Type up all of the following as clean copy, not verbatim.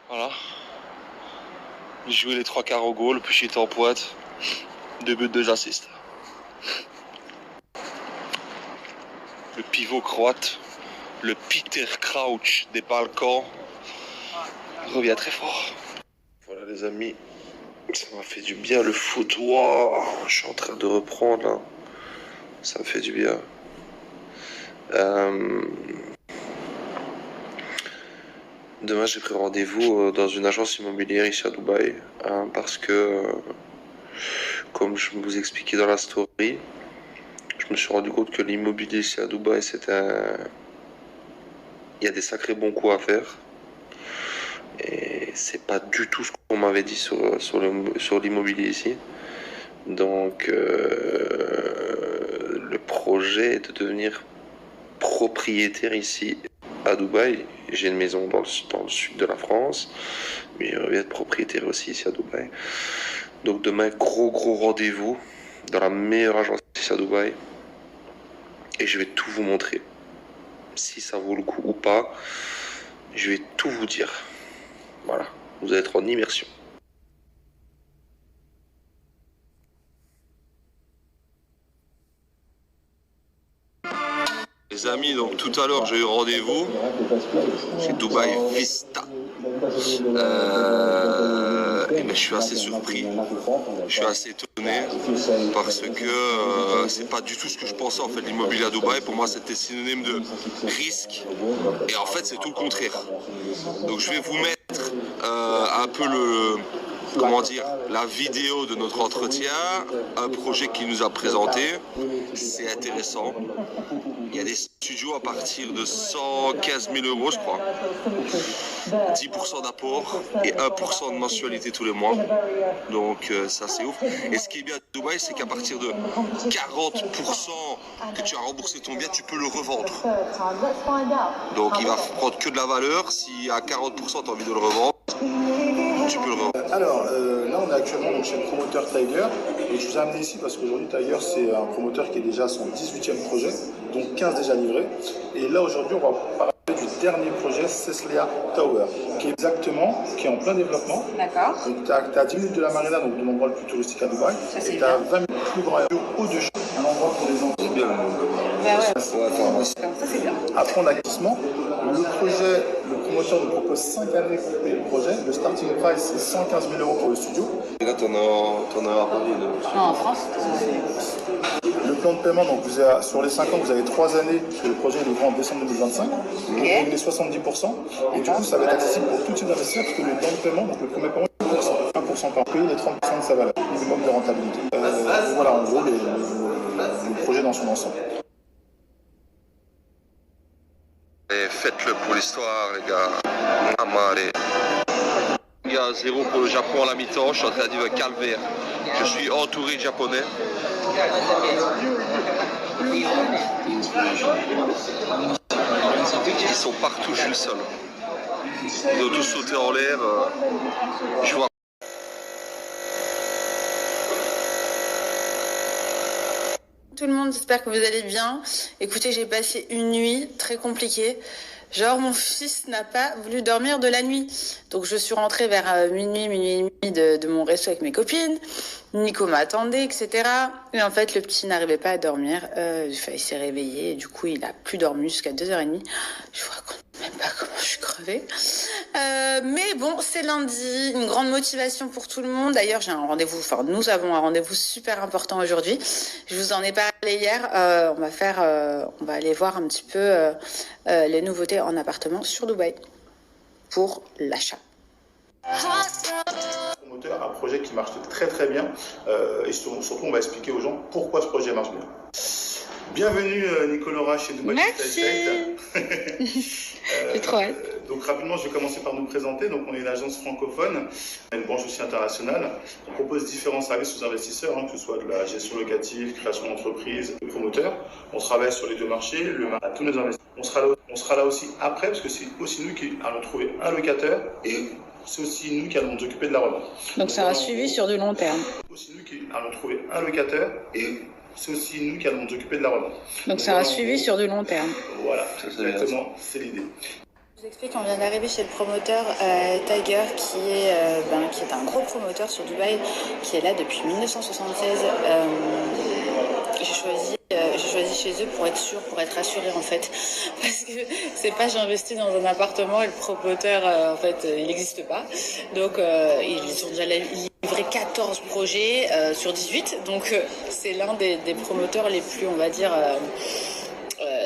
Voilà. J'ai joué les 3 quarts au goal, puis j'étais en pointe. 2 buts, 2 assists. Le pivot croate, le Peter Crouch des Balkans, revient très fort. Voilà les amis, ça m'a fait du bien le foot. Wow, je suis en train de reprendre là. Ça me fait du bien. Demain j'ai pris rendez-vous dans une agence immobilière ici à Dubaï, parce que comme je vous expliquais dans la story, je me suis rendu compte que l'immobilier ici à Dubaï, il y a des sacrés bons coups à faire. Et c'est pas du tout ce qu'on m'avait dit sur l'immobilier ici. Donc le projet est de devenir propriétaire ici à Dubaï. J'ai une maison dans le sud de la France, mais je vais être propriétaire aussi ici à Dubaï. Donc demain, gros rendez-vous dans la meilleure agence ici à Dubaï. Et je vais tout vous montrer. Si ça vaut le coup ou pas, je vais tout vous dire. Voilà, vous allez être en immersion. Les amis, donc tout à l'heure j'ai eu rendez-vous chez Dubaï Vista. Et ben, je suis assez surpris, je suis assez étonné parce que c'est pas du tout ce que je pensais en fait. L'immobilier à Dubaï, pour moi c'était synonyme de risque, et en fait c'est tout le contraire. Donc je vais vous mettre un peu la vidéo de notre entretien, un projet qu'il nous a présenté. C'est intéressant. Il y a des studios à partir de 115 000 euros, je crois. 10% d'apport et 1% de mensualité tous les mois. Donc ça c'est ouf. Et ce qui est bien à Dubaï, c'est qu'à partir de 40% que tu as remboursé ton bien, tu peux le revendre. Donc il va prendre que de la valeur. Si à 40% tu as envie de le revendre, tu peux le revendre. Alors là on est actuellement donc, chez le promoteur Tiger, et je vous ai amené ici parce qu'aujourd'hui Tiger c'est un promoteur qui est déjà à son 18e projet, donc 15 déjà livrés. Et là aujourd'hui on va parler du dernier projet, Ceclia Tower, qui est en plein développement. D'accord. Donc tu as 10 minutes de la marina, donc de l'endroit le plus touristique à Dubaï, et tu as 20 minutes plus grand au-dessus, un endroit pour les enfants. C'est bien. Ça c'est bien. Après on a l'acquisition. Le promoteur nous propose 5 années pour payer le projet. Le starting price c'est 115 000 euros pour le studio. Et là t'en as à Paris. Non, en France. Le plan de paiement, donc sur les 5 ans, vous avez 3 années, parce que le projet est livré en décembre 2025. Vous payez les 70%. Et du coup, ça va être accessible pour tout type d'investisseurs, parce que le plan de paiement, donc le premier paiement, est 1% par payer les 30% de sa valeur, minimum de rentabilité. Voilà, en gros, le projet dans son ensemble. Et faites-le pour l'histoire, les gars. Amaré. Il y a 0 pour le Japon à la mi-temps. Je suis en train de dire calvaire. Je suis entouré de Japonais. Ils sont partout, je suis le seul. Ils ont tous sauté en l'air. Je vois. Tout le monde, j'espère que vous allez bien. Écoutez, j'ai passé une nuit très compliquée. Genre, mon fils n'a pas voulu dormir de la nuit. Donc, je suis rentrée vers minuit et demi de mon resto avec mes copines. Nico m'attendait, etc. Et en fait, le petit n'arrivait pas à dormir. Il s'est réveillé. Et du coup, il a plus dormi jusqu'à 2h30. Je vous raconte même pas comment je suis crevée. Mais bon, c'est lundi. Une grande motivation pour tout le monde. D'ailleurs, nous avons un rendez-vous super important aujourd'hui. Je vous en ai parlé hier. On va aller voir un petit peu les nouveautés en appartement sur Dubaï pour l'achat. Promoteur, un projet qui marche très bien, et surtout on va expliquer aux gens pourquoi ce projet marche bien. Bienvenue Nicolora chez Dubaï. Merci. J'ai trop hâte. Donc rapidement, je vais commencer par nous présenter. Donc on est une agence francophone, une branche aussi internationale. On propose différents services aux investisseurs, que ce soit de la gestion locative, création d'entreprise, de promoteurs. On travaille sur les deux marchés, à tous nos investisseurs. On sera là aussi après, parce que c'est aussi nous qui allons trouver un locataire, et c'est aussi nous qui allons nous occuper de la revente. Donc ça sera suivi sur du long terme. C'est aussi nous qui allons trouver un locataire, et c'est aussi nous qui allons nous occuper de la revente. Donc ça sera suivi sur du long terme. Voilà, exactement, c'est l'idée. Je vous explique, on vient d'arriver chez le promoteur Tiger qui est un gros promoteur sur Dubaï, qui est là depuis 1976. J'ai choisi chez eux pour être sûre, pour être rassurée en fait. Parce que c'est pas j'investis dans un appartement et le promoteur il n'existe pas. Donc ils ont déjà livré 14 projets sur 18. Donc c'est l'un des promoteurs les plus, on va dire,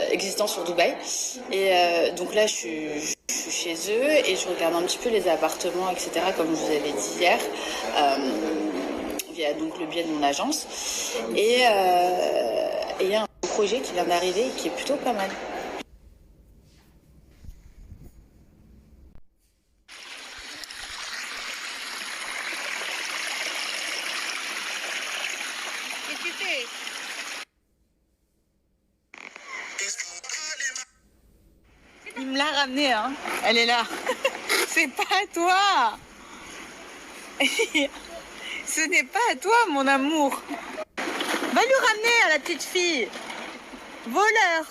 existants sur Dubaï. Et donc là je suis chez eux et je regarde un petit peu les appartements, etc. comme je vous avais dit hier. Via donc le biais de mon agence et il y a un projet qui vient d'arriver et qui est plutôt pas mal. Qu'est-ce que tu fais? Il me l'a ramenée, hein. Elle est là. C'est pas à toi. Ce n'est pas à toi, mon amour. Va lui ramener à la petite fille. Voleur.